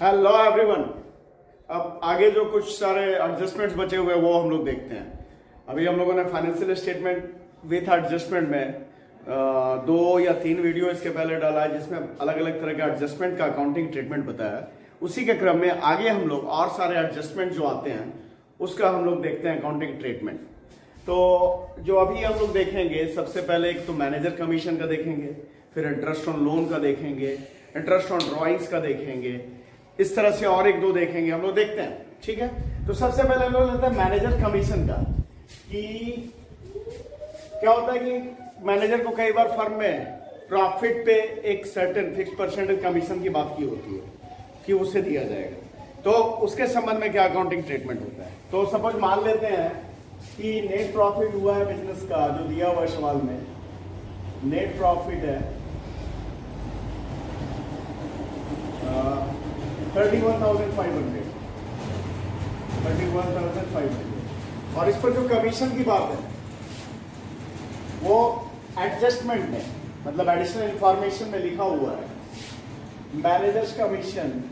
Hello everyone. अब आगे जो कुछ सारे एडजस्टमेंट्स बचे हुए हैं वो हम लोग देखते हैं। अभी हम लोगों ने फाइनेंशियल स्टेटमेंट विथ एडजस्टमेंट में 2 या 3 वीडियो इसके पहले डाला है जिसमें अलग अलग तरह के एडजस्टमेंट का अकाउंटिंग ट्रीटमेंट बताया है। उसी के क्रम में आगे हम लोग और सारे एडजस्टमेंट जो आते हैं उसका हम लोग देखते हैं अकाउंटिंग ट्रीटमेंट। तो जो अभी हम लोग देखेंगे सबसे पहले एक तो मैनेजर कमीशन का देखेंगे, फिर इंटरेस्ट ऑन लोन का देखेंगे, इंटरेस्ट ऑन ड्रॉइंग्स का देखेंगे, इस तरह से और एक दो देखेंगे हम लोग, देखते हैं। ठीक है, तो सबसे पहले हम लोग लेते हैं मैनेजर कमीशन का कि क्या होता है कि मैनेजर को कई बार फर्म में प्रॉफिट पे एक सर्टेन फिक्स परसेंटेज कमीशन की बात की होती है कि उसे दिया जाएगा, तो उसके संबंध में क्या अकाउंटिंग ट्रीटमेंट होता है। तो सपोज मान लेते हैं कि नेट प्रॉफिट हुआ है बिजनेस का, जो दिया हुआ है सवाल में नेट प्रॉफिट है 31,500 और इस पर जो कमीशन की बात है वो एडजस्टमेंट में, मतलब एडिशनल इंफॉर्मेशन में लिखा हुआ है managers commission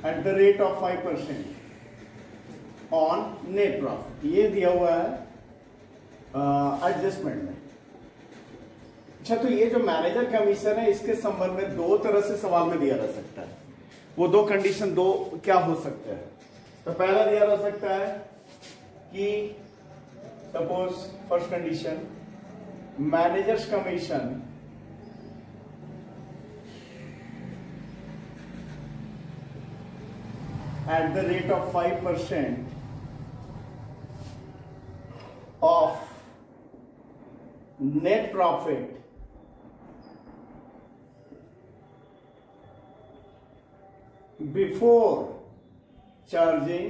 at the rate of 5% on net profit, ये दिया हुआ है एडजस्टमेंट में। अच्छा, तो ये जो मैनेजर कमीशन है इसके संबंध में 2 तरह से सवाल में दिया जा सकता है। वो 2 कंडीशन क्या हो सकते हैं। तो पहला दिया जा सकता है कि suppose first condition managers commission at the rate of 5% of net profit before charging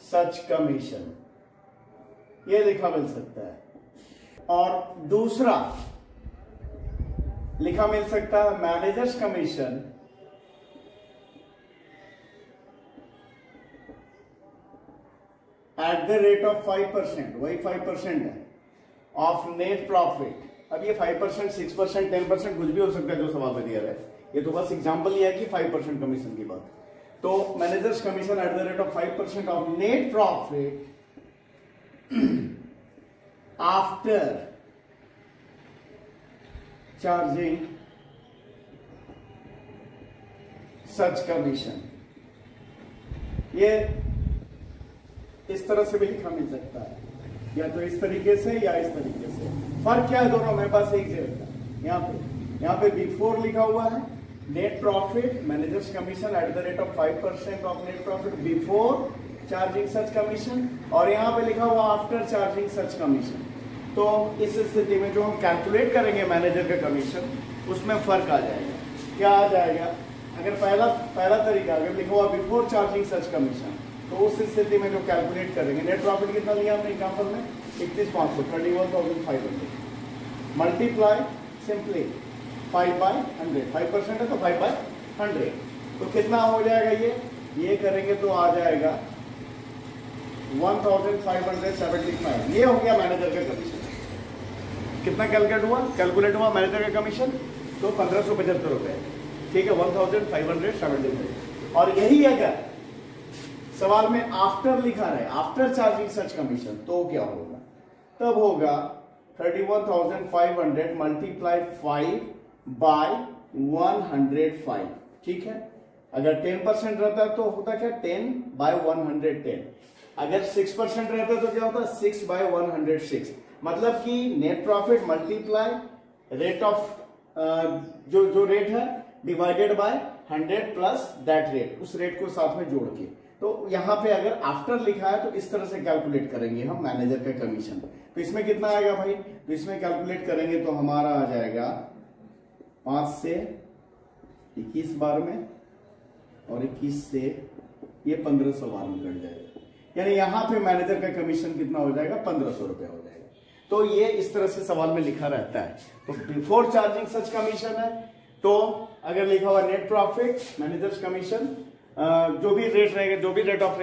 such commission, ये लिखा मिल सकता है। और दूसरा लिखा मिल सकता है managers commission at the rate of 5%, वही 5% है ऑफ नेट प्रॉफिट। अब ये 5%, 6%, 10% कुछ भी हो सकता है जो सवाल में दिया है, ये तो बस एग्जांपल ही है कि 5% कमीशन की बात। तो managers commission at the rate of 5% of net profit after charging such commission, ये इस तरह से भी लिखा मिल सकता है, या तो इस तरीके से या इस तरीके से। फर्क क्या है दोनों में, बस एक जगह यहाँ पे बिफोर लिखा हुआ है net profit managers commission at the rate of 5% of net profit before charging such commission, और यहाँ पे लिखा हुआ आफ्टर चार्जिंग सच कमीशन। तो इस स्थिति में जो हम कैलकुलेट करेंगे मैनेजर का कमीशन, उसमें फर्क आ जाएगा। क्या आ जाएगा, अगर पहला तरीका अगर लिखा हुआ बिफोर चार्जिंग सच कमीशन, तो उस स्थिति में जो कैलकुलेट करेंगे नेट प्रॉफिट कितना लिया हमने एग्जांपल में 31,500, 31,500 मल्टीप्लाई सिंपली 5/100, 5% है तो 5/100, तो कितना हो जाएगा ये करेंगे तो आ जाएगा 1,575। ये हो गया मैनेजर का कमीशन। कितना कैलकुलेट हुआ मैनेजर का कमीशन, तो 1,575 रुपए। ठीक है, 1,575। और यही अगर सवाल में आफ्टर लिखा रहे, आफ्टर चार्जिंग सच कमीशन, तो क्या होगा, तब होगा 31,500 मल्टीप्लाई 5/105। ठीक है, अगर 10% रहता है तो होता क्या 10/110, अगर 6% रहता है तो क्या होता 6/106। मतलब कि net profit multiply rate of जो रेट है divided by 100 plus that rate, उस रेट को साथ में जोड़ के। तो यहां पे अगर आफ्टर लिखा है तो इस तरह से कैलकुलेट करेंगे हम मैनेजर का कमीशन। तो इसमें कितना आएगा भाई, तो इसमें कैलकुलेट करेंगे तो हमारा आ जाएगा 5 से 21 बार में, और 21 से ये 1500 बार में कट जाएगा, यानी यहां पे मैनेजर का कमीशन कितना हो जाएगा 1500 रुपया हो जाएगा। तो ये इस तरह से सवाल में लिखा रहता है। तो बिफोर चार्जिंग सच कमीशन है, तो अगर लिखा हुआ नेट प्रॉफिट मैनेजर्स कमीशन जो भी रेट रहेगा, जो भी रेट ऑफ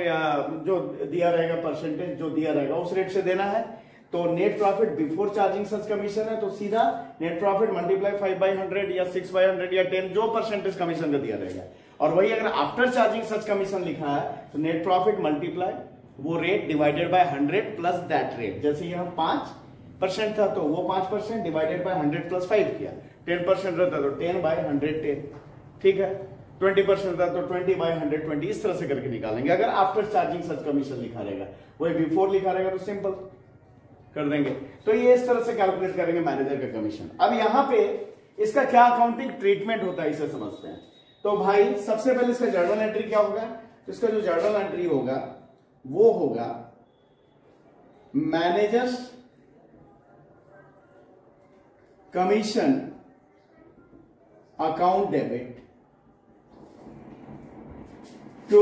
जो दिया रहेगा, परसेंटेज जो दिया रहेगा उस रेट से देना है। तो नेट प्रॉफिट बिफोर चार्जिंग सच कमीशन है, तो सीधा नेट प्रॉफिट मल्टीप्लाई 5/100 या 6/100 या 10 जो परसेंटेज कमीशन का दिया रहेगा। और वही अगर आफ्टर चार्जिंग सच कमीशन लिखा है तो नेट प्रॉफिट मल्टीप्लाई वो rate divided by 100 plus that rate. जैसे यहाँ 5% था तो वो 5% डिवाइडेड बाय 100 प्लस 5 किया। 10% रहता तो 10/110, ठीक है। 20% था तो 20/120, इस तरह से करके निकालेंगे। अगर आफ्टर चार्जिंग सच कमीशन लिखा रहेगा, वही बिफोर लिखा रहेगा तो सिंपल कर देंगे। तो ये इस तरह से कैलकुलेट करेंगे मैनेजर का कमीशन। अब यहां पे इसका क्या अकाउंटिंग ट्रीटमेंट होता है इसे समझते हैं। तो भाई सबसे पहले इसका जर्नल एंट्री क्या होगा, तो इसका जो जर्नल एंट्री होगा वो होगा manager's commission account debit to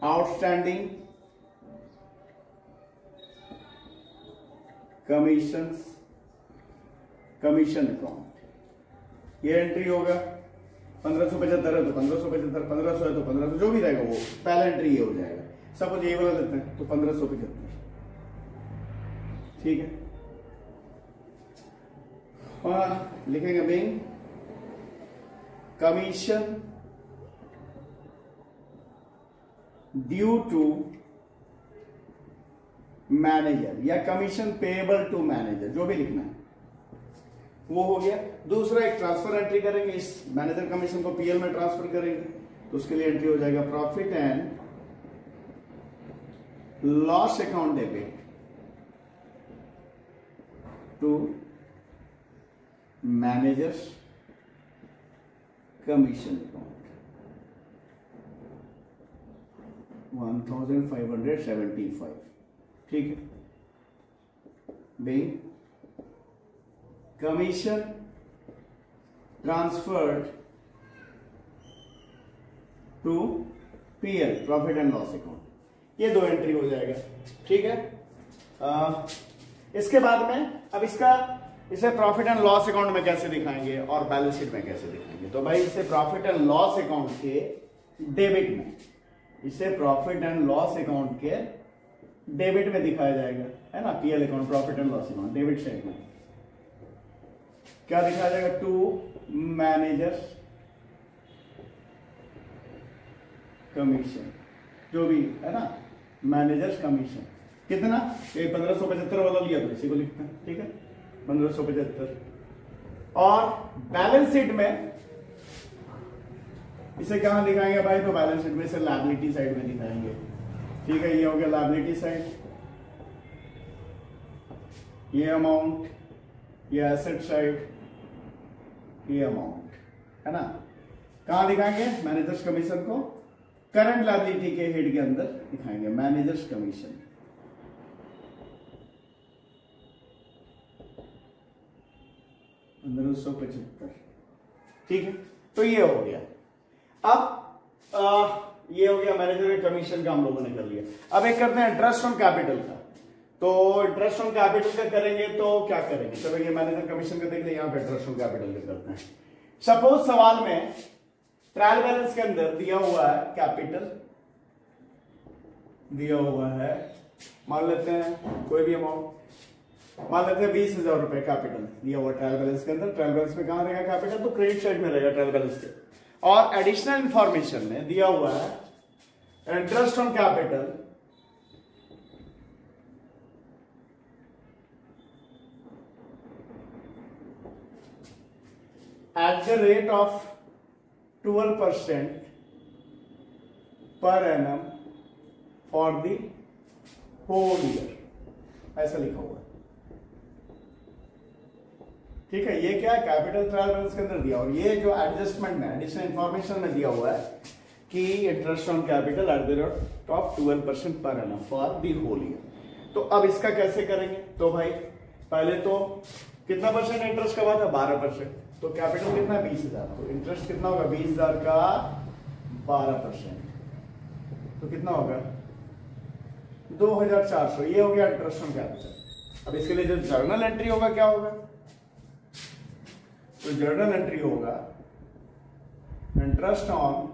outstanding commission account. ये एंट्री होगा 1575 है तो 1575, 1500 है तो 1500, जो भी रहेगा वो पहला एंट्री ये हो जाएगा। सपोज ये वाला लेते हैं तो 1575, ठीक है। और लिखेंगे being commission due to manager या कमीशन पेएबल टू मैनेजर, जो भी लिखना है वो हो गया। दूसरा एक ट्रांसफर एंट्री करेंगे, इस मैनेजर कमीशन को पीएल में ट्रांसफर करेंगे तो उसके लिए एंट्री हो जाएगा profit and loss account debit to manager's commission account 1575, ठीक है। Being commission transferred to PL profit and loss account, ये दो एंट्री हो जाएगा, ठीक है। इसके बाद में अब इसे प्रॉफिट एंड लॉस अकाउंट में कैसे दिखाएंगे और बैलेंस शीट में कैसे दिखाएंगे। तो भाई इसे प्रॉफिट एंड लॉस अकाउंट के डेबिट में, इसे प्रॉफिट एंड लॉस अकाउंट के डेबिट में दिखाया जाएगा, है ना। PL account profit and loss account debit side में क्या दिखाया जाएगा, टू मैनेजर्स कमीशन, जो भी है ना, मैनेजर्स कमीशन कितना, ये 1575 वाला लिया तो इसी को लिखते हैं, ठीक है, 1575। और बैलेंस शीट में इसे कहां दिखाएंगे भाई, तो बैलेंस शीट में इसे लायबिलिटी साइड में दिखाएंगे, ठीक है। ये हो गया लायबिलिटी साइड, ये अमाउंट, ये एसेट साइड, ये अमाउंट, है ना। कहां दिखाएंगे, मैनेजर्स कमीशन को करंट लायबिलिटी के हेड के अंदर दिखाएंगे, मैनेजर्स कमीशन। 1575, ठीक है। तो ये हो गया। अब ये हो गया मैनेजर के कमीशन का हम लोगों ने कर लिया। अब एक करते हैं इंटरेस्ट ऑन कैपिटल का। तो इंटरेस्ट ऑन कैपिटल का करेंगे तो क्या करेंगे, चलो ये मैनेजर कमीशन का देख लिया, यहां पे इंटरेस्ट ऑन कैपिटल का करते हैं। सपोज सवाल में ट्रायल बैलेंस के अंदर दिया हुआ है कैपिटल, दिया हुआ है, मान लेते हैं कोई भी अमाउंट, मान लेते हैं 20,000 रुपए कैपिटल दिया हुआ ट्रायल बैलेंस के अंदर। ट्रायल बैलेंस में कहां रहेगा कैपिटल, तो क्रेडिट साइड में रहेगा ट्रायल बैलेंस के। और एडिशनल इंफॉर्मेशन में दिया हुआ है interest on capital at the rate of 12% per annum for the whole year, ऐसा लिखा हुआ है, ठीक है। ये क्या है, कैपिटल ट्रायल बैलेंस के अंदर दिया, और ये जो एडजस्टमेंट में एडिशनल इंफॉर्मेशन में दिया हुआ है कि interest on capital at the rate of 12% per annum for the whole year. तो अब इसका कैसे करेंगे, तो भाई पहले तो कितना परसेंट इंटरेस्ट का बात है, 12%। तो कैपिटल कितना है, 20,000, तो इंटरेस्ट कितना होगा, 20,000 का 12%, तो कितना होगा 2,400। ये हो गया इंटरेस्ट ऑन कैपिटल। अब इसके लिए जो जर्नल एंट्री होगा क्या होगा, तो जर्नल एंट्री होगा interest on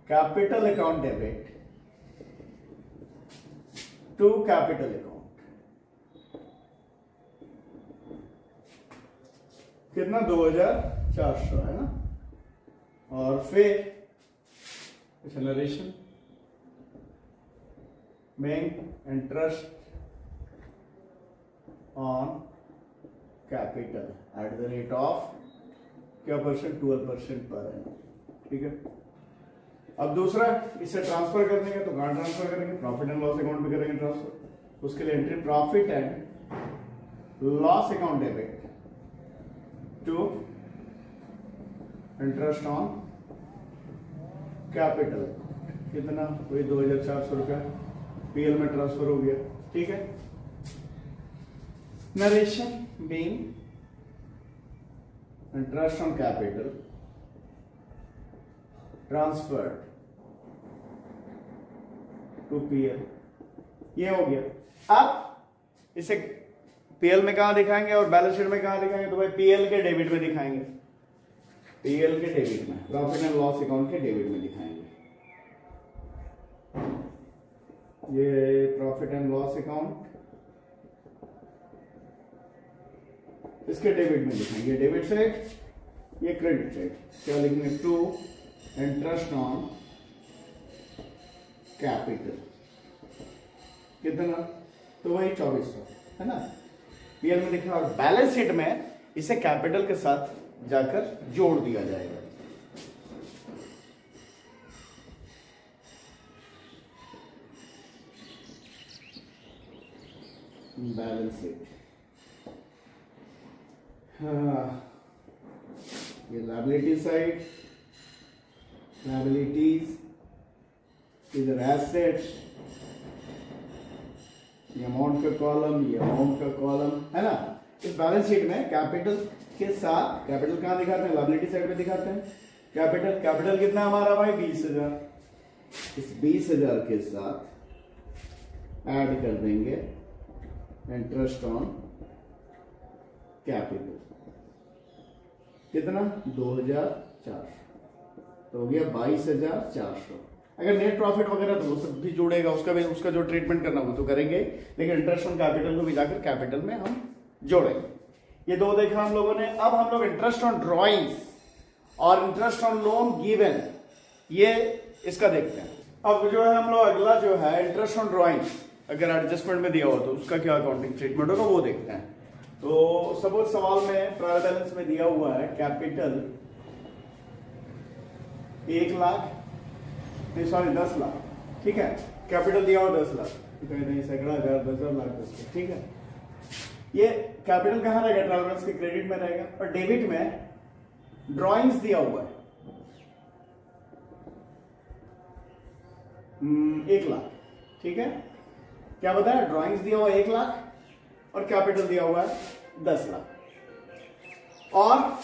capital account debit to capital account, कितना 2400 है ना। और फिर narration bank interest on capital at the rate of क्या परसेंट, 12% पर एनम, ठीक है। अब दूसरा, इसे ट्रांसफर करने का तो कहां ट्रांसफर करेंगे, प्रॉफिट एंड लॉस अकाउंट में करेंगे ट्रांसफर। उसके लिए entry profit and loss account debit to interest on capital, कितना, कोई 2400 रुपया पीएल में ट्रांसफर हो गया, ठीक है। Narration being interest on capital transferred to PL, ये हो गया। अब इसे पीएल में कहां दिखाएंगे और बैलेंस शीट में कहां दिखाएंगे, तो भाई पीएल के डेबिट में दिखाएंगे, पीएल के डेबिट में, प्रॉफिट एंड लॉस अकाउंट के डेबिट में दिखाएंगे। ये प्रॉफिट एंड लॉस अकाउंट इसके डेबिट में दिखाएंगे, डेबिट साइड, ये क्रेडिट साइड। क्या लिखेंगे, टू इंटरेस्ट ऑन कैपिटल, कितना, तो वही 2400 है ना, पीएल में लिखा। और बैलेंस शीट में इसे कैपिटल के साथ जाकर जोड़ दिया जाएगा। बैलेंस शीट, ये लायबिलिटी साइड, लायबिलिटीज, इधर एसेट्स, ये अमाउंट का कॉलम, ये अमाउंट का कॉलम, है ना। इस बैलेंस शीट में कैपिटल के साथ, कैपिटल कहां दिखाते हैं, लायबिलिटी साइड पे दिखाते हैं कैपिटल। कैपिटल कितना हमारा भाई, 20,000। इस 20,000 के साथ ऐड कर देंगे इंटरेस्ट ऑन कैपिटल, कितना, 2,400, तो हो गया 22,400। अगर नेट प्रॉफिट वगैरह तो वो सब भी जुड़ेगा, उसका जो ट्रीटमेंट करना वो तो करेंगे, लेकिन इंटरेस्ट ऑन कैपिटल को भी जाकर कैपिटल में हम जोड़ेंगे। ये दो देखा हम लोगों ने। अब हम लोग इंटरेस्ट ऑन ड्रॉइंग्स और इंटरेस्ट ऑन लोन गिवन, ये इसका देखते हैं। अब जो है हम लोग अगला जो है इंटरेस्ट ऑन ड्रॉइंग्स, अगर एडजस्टमेंट में दिया हो तो उसका क्या अकाउंटिंग ट्रीटमेंट होगा वो देखते हैं। तो सपोज सवाल में ट्रायल बैलेंस में दिया हुआ है कैपिटल 1 लाख, नहीं सॉरी 10 लाख, ठीक है। कैपिटल दिया हुआ 10 लाख, सैकड़ा, हजार, 10,000, लाख, 10, ठीक है। ये कैपिटल कहां रहेगा, ट्रायल बैलेंस के क्रेडिट में रहेगा। और डेबिट में ड्रॉइंग्स दिया हुआ है 1 लाख, ठीक है। क्या बताया, ड्रॉइंग्स दिया हुआ 1 लाख और कैपिटल दिया हुआ है 10 लाख। और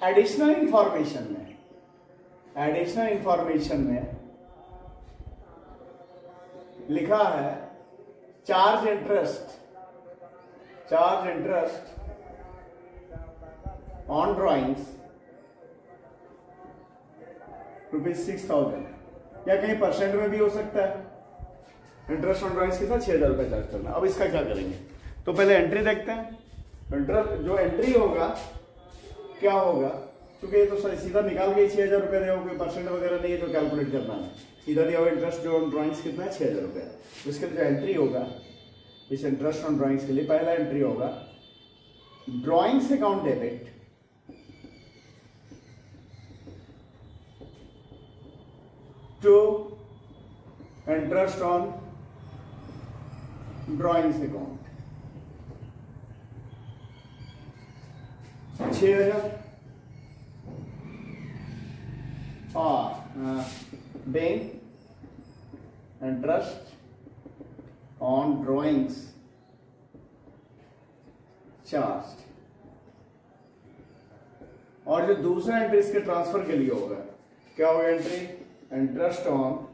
एडिशनल इंफॉर्मेशन में लिखा है चार्ज इंटरेस्ट ऑन ड्रॉइंग्स ₹6,000, या कहीं परसेंट में भी हो सकता है। इंटरेस्ट ऑन ड्रॉइंग्स कितना, 6,000 रुपए चार्ज करना। अब इसका क्या करेंगे, तो पहले एंट्री देखते हैं। इंटरेस्ट जो एंट्री होगा क्या होगा, क्योंकि ये तो सीधा निकाल के 6,000 रुपए दिया, कोई परसेंट वगैरह नहीं है जो कैलकुलेट करना है, सीधा दिया हुआ इंटरेस्ट जो ऑन ड्रॉइंग्स कितना है, 6,000 रुपए। इसके लिए जो एंट्री होगा इस इंटरेस्ट ऑन ड्रॉइंग्स के लिए, पहला एंट्री होगा drawings account debit to interest on drawings account 6,000, और bank interest on drawings charge. और जो दूसरा एंट्री इसके ट्रांसफर के लिए होगा, क्या होगा entry, interest on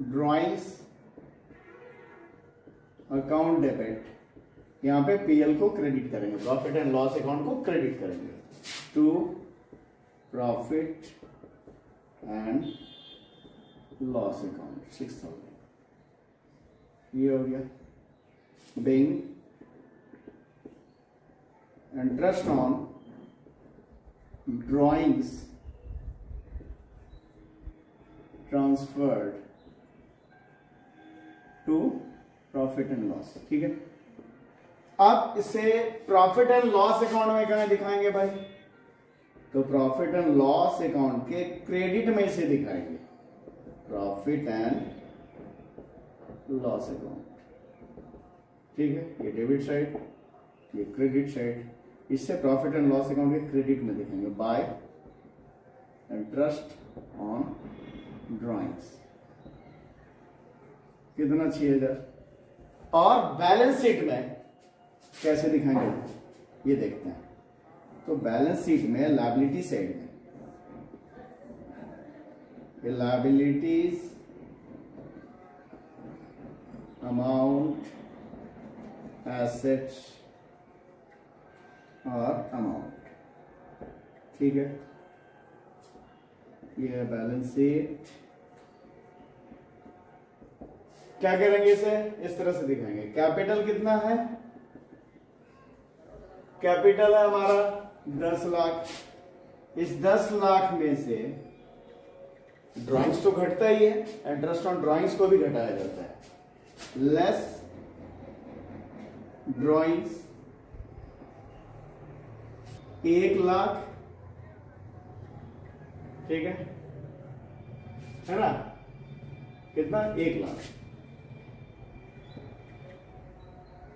drawings account debit, यहां पे पीएल को क्रेडिट करेंगे, प्रॉफिट एंड लॉस अकाउंट को क्रेडिट करेंगे to profit and loss account 6000, ये हो गया। Being interest on drawings transferred to profit and loss, ठीक है। अब इसे प्रॉफिट एंड लॉस अकाउंट में कहां दिखाएंगे भाई? तो प्रॉफिट एंड लॉस अकाउंट के क्रेडिट में इसे दिखाएंगे, प्रॉफिट एंड लॉस अकाउंट, ठीक है। ये डेबिट साइड, ये क्रेडिट साइड, इससे प्रॉफिट एंड लॉस अकाउंट के क्रेडिट में दिखाएंगे बाय इंटरेस्ट ऑन ड्राइंग्स, कितना 6000। और बैलेंस शीट में कैसे दिखाएंगे ये देखते हैं। तो बैलेंस शीट में लायबिलिटी साइड में ये लायबिलिटीज अमाउंट एसेट्स और अमाउंट, ठीक है। ये है बैलेंस शीट। क्या करेंगे इसे? इस तरह से दिखाएंगे। कैपिटल कितना है? कैपिटल है हमारा 10 लाख। इस 10 लाख में से ड्राइंग्स तो घटता ही है, इंटरेस्ट ऑन ड्राइंग्स को भी घटाया जाता है, लेस ड्राइंग्स 1 लाख, ठीक है ना? कितना? 1 लाख।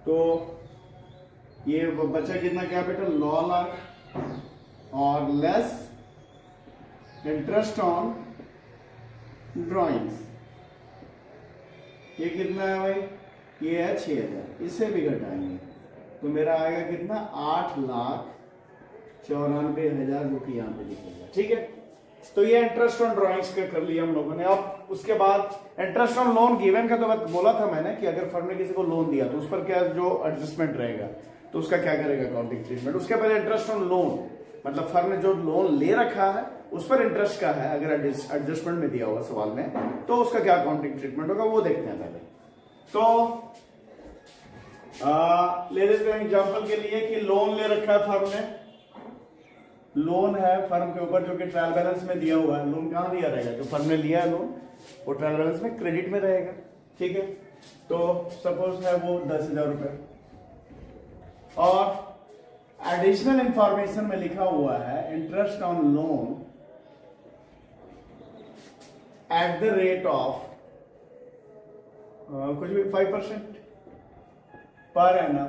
तो ये बचा कितना कैपिटल? 9 लाख, और लेस इंटरेस्ट ऑन ड्राइंग्स, ये कितना है भाई? ये है 6000। इससे भी घटाएंगे तो मेरा आएगा कितना? 8,94,000 रुपये यहां पे लिखेगा, ठीक है। तो ये इंटरेस्ट ऑन ड्राइंग्स का कर लिया हम लोगों ने। अब उसके बाद इंटरेस्ट ऑन लोन गिवन का तो बोला था मैंने कि अगर फर्म ने किसी को लोन दिया तो उस पर क्या जो एडजस्टमेंट रहेगा, तो उसका क्या करेगा अकाउंटिंग ट्रीटमेंट। उसके बाद इंटरेस्ट ऑन लोन, मतलब फर्म ने जो लोन ले रखा है उस पर इंटरेस्ट का है, अगर एडजस्टमेंट में दिया होगा सवाल में, तो उसका क्या अकाउंटिंग ट्रीटमेंट होगा वो देखते हैं पहले। तो ले लेते हैं एग्जांपल के लिए कि लोन ले रखा है फर्म ने, लोन है फर्म के ऊपर जो कि ट्रायल बैलेंस में दिया हुआ है। लोन कहां दिया रहेगा? जो फर्म ने लिया है लोन वो ट्रायल बैलेंस में क्रेडिट में रहेगा, ठीक है। तो सपोज है वो 10,000 रुपए, और एडिशनल इंफॉर्मेशन में लिखा हुआ है interest on loan at the rate of कुछ भी 5% per annum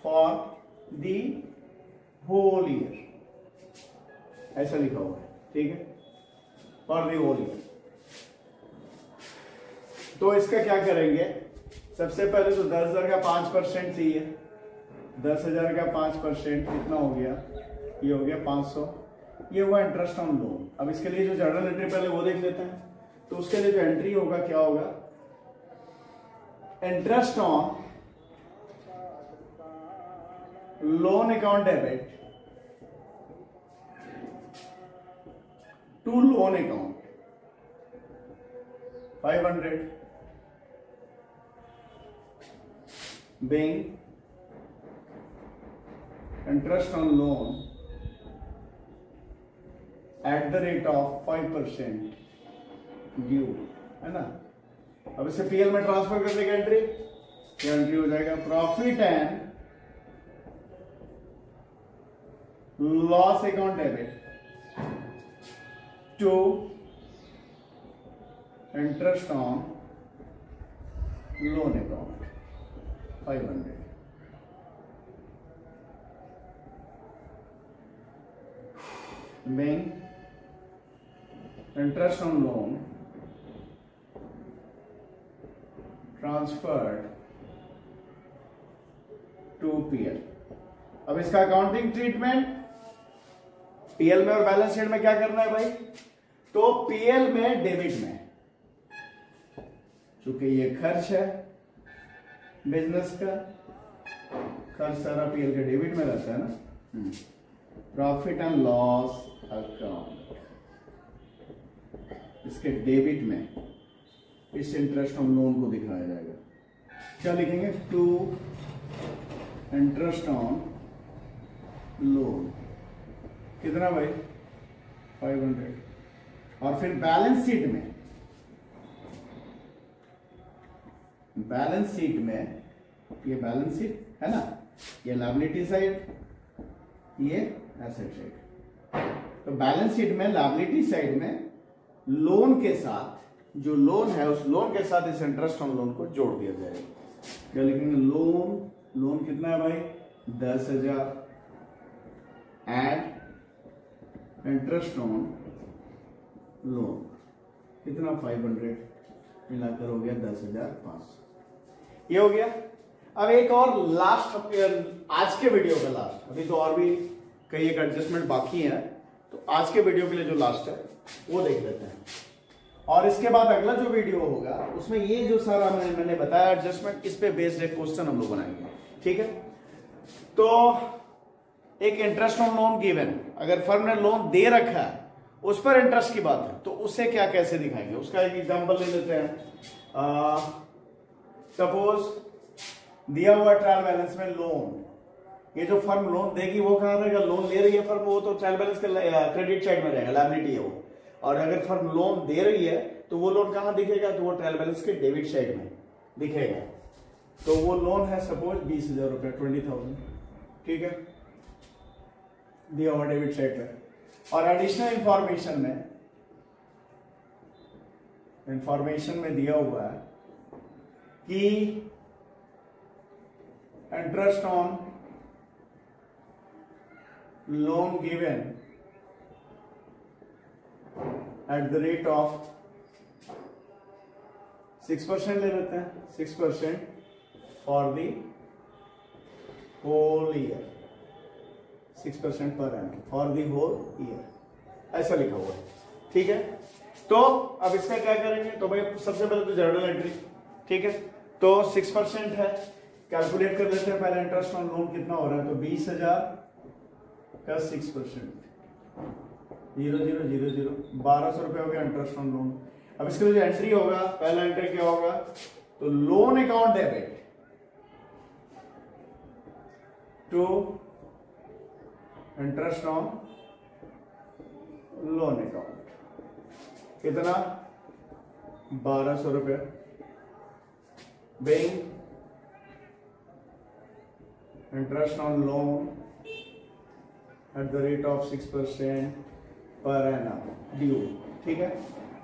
for the whole year, ऐसा लिखा हुआ है, ठीक है, फॉर दी होल ईयर। तो इसका क्या करेंगे? सबसे पहले तो 10,000 का 5% चाहिए। 10,000 का 5% कितना हो गया? ये हो गया 500। ये हुआ इंटरेस्ट ऑन लोन। अब इसके लिए जो जर्नल एंट्री पहले वो देख लेते हैं। तो उसके लिए जो एंट्री होगा क्या होगा? Interest on loan account debit to loan account 500 being interest on loan at the rate of 5% due, है ना। अब इसे पीएल में ट्रांसफर कर देगा एंट्री, क्या एंट्री हो जाएगा? Profit and loss account debit to interest on loan account 500। being interest on loan transferred to PL. अब इसका अकाउंटिंग ट्रीटमेंट पीएल में और बैलेंस शीट में क्या करना है भाई? तो पीएल में डेबिट में, चूंकि ये खर्च है बिजनेस का, खर्च सारा पीएल के डेबिट में रहता है ना। प्रॉफिट एंड लॉस अकाउंट इसके डेबिट में इस इंटरेस्ट ऑन लोन को दिखाया जाएगा। क्या लिखेंगे? To interest on loan. कितना भाई? 500। और फिर बैलेंस शीट में, ये बैलेंस शीट है ना, ये लायबिलिटी साइड, ये एसेट साइड। तो बैलेंस शीट में लायबिलिटी साइड में लोन के साथ, जो लोन है उस लोन के साथ इस इंटरेस्ट ऑन लोन को जोड़ दिया जाएगा। क्या लिखेंगे? लोन कितना है भाई? 10,000 एड इंटरेस्ट ऑन लोन कितना? 500, मिलाकर हो गया 10,500। ये हो गया। अब एक और लास्ट, आज के वीडियो का लास्ट, अभी तो और भी कई एक एडजस्टमेंट बाकी है, तो आज के वीडियो के लिए जो लास्ट है वो देख लेते हैं। और इसके बाद अगला जो वीडियो होगा उसमें ये जो सारा मैंने बताया एडजस्टमेंट, इस पे बेस्ड एक क्वेश्चन हम लोग बनाएंगे। ठीक है? तो एक इंटरेस्ट ऑन लोन गिवन, अगर फर्म ने लोन दे रखा है उस पर इंटरेस्ट की बात है, तो उससे क्या कैसे दिखाएंगे, उसका एक एग्जांपल ले लेते हैं। सपोज दिया हुआ ट्रायल बैलेंस में लोन, ये जो फर्म लोन देगी वो कहां रहेगा? लोन ले रही है फर्म, वो तो ट्रायल बैलेंस के क्रेडिट साइड में रहेगा, लायबिलिटी है वो। और अगर फर्म लोन दे रही है तो वो लोन कहां दिखेगा? तो वो ट्रायल बैलेंस के डेबिट साइड में दिखेगा। तो वो लोन है सपोज 20,000 रुपए, 20,000। ठीक है? दिया हुआ डेबिट साइड पे। और एडिशनल इंफॉर्मेशन में दिया हुआ है कि interest on loan given at the rate of 6% ले लेते हैं, 6% for the whole year, 6% per annum for the whole year, ऐसा लिखा हुआ है। ठीक है? तो अब इसका क्या करेंगे? तो भाई सबसे पहले तो जर्नल एंट्री। ठीक है? तो 6% है, कैलकुलेट कर लेते हैं पहले इंटरेस्ट ऑन लोन कितना हो रहा है। तो 20,000 का 6%, 0,000, 1,200 रुपए हो गया इंटरेस्ट ऑन लोन। अब इसके लिए जो एंट्री होगा, पहला एंट्री क्या होगा? तो loan account debit to interest on loan account, कितना? 1,200 रुपए। Being interest on loan at the rate of 6% per annum due. ठीक है?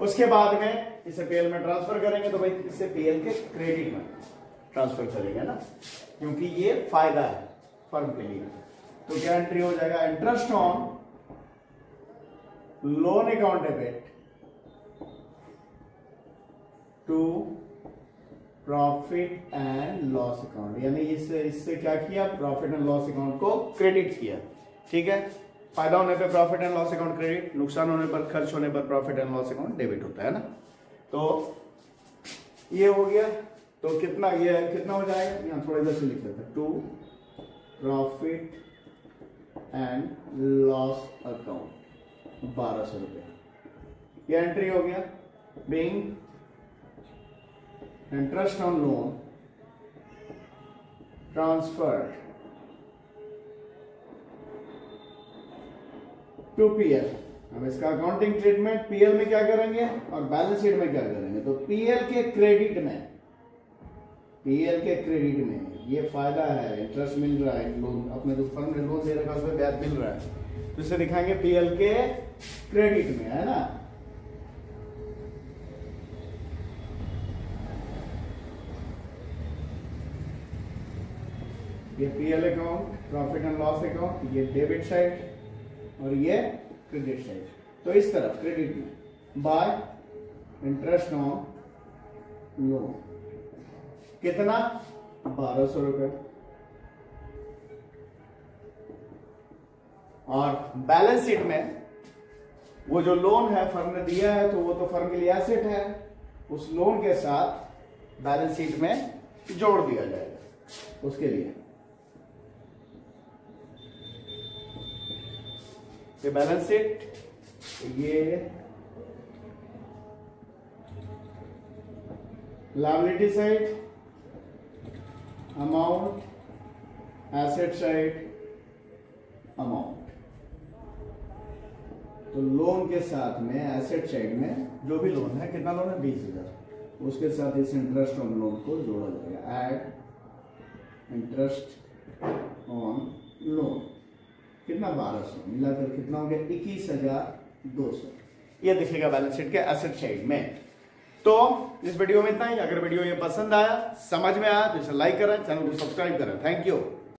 उसके बाद में इसे पीएल में ट्रांसफर करेंगे, तो भाई इसे पीएल के क्रेडिट में ट्रांसफर करेंगे ना, क्योंकि ये फायदा है फर्म के लिए। तो क्या एंट्री हो जाएगा? Interest on loan account debit to profit and loss account, यानी इससे क्या किया? प्रॉफिट एंड लॉस अकाउंट को क्रेडिट किया। ठीक है? फायदा होने पे profit and loss account credit, नुकसान होने पर, खर्च होने पर profit and loss account debit होता है ना। तो ये हो गया। तो कितना, ये कितना हो जाएगा? यहाँ थोड़ा इधर से लिख लेते हैं, to profit and loss account 1,200 रुपए। ये एंट्री हो गया। Being interest on loan transferred to PL. अब इसका अकाउंटिंग ट्रीटमेंट पीएल में क्या करेंगे और बैलेंस शीट में क्या करेंगे? तो पीएल के क्रेडिट में ये फायदा है, इंटरेस्ट मिल रहा है, लोन अपने जो फर्म ने लोन दे रखा है उसमें ब्याज मिल रहा है, तो इसे दिखाएंगे पीएल के क्रेडिट में, है ना। ये PL account, profit and loss account, ये डेबिट साइड और ये क्रेडिट साइड। तो इस तरफ क्रेडिट में बाय इंटरेस्ट ऑन लोन कितना? 1,200 रुपए। और बैलेंस शीट में वो जो लोन है फर्म ने दिया है तो वो तो फर्म के लिए एसेट है, उस लोन के साथ बैलेंस शीट में जोड़ दिया जाएगा उसके लिए। ये बैलेंस शीट, ये liability side amount, asset side amount. तो लोन के साथ में एसेट साइड में जो भी लोन है, कितना लोन है 20,000, उसके साथ इस इंटरेस्ट ऑन लोन को जोड़ा जाएगा। ऐड इंटरेस्ट ऑन लोन कितना 1200, मिलाकर कितना हो गया 21,200। ये दिखेगा बैलेंस शीट के एसेट साइड में। तो इस वीडियो में इतना ही। अगर वीडियो ये पसंद आया, समझ में आया तो इसे लाइक करें, चैनल को सब्सक्राइब करें। Thank you.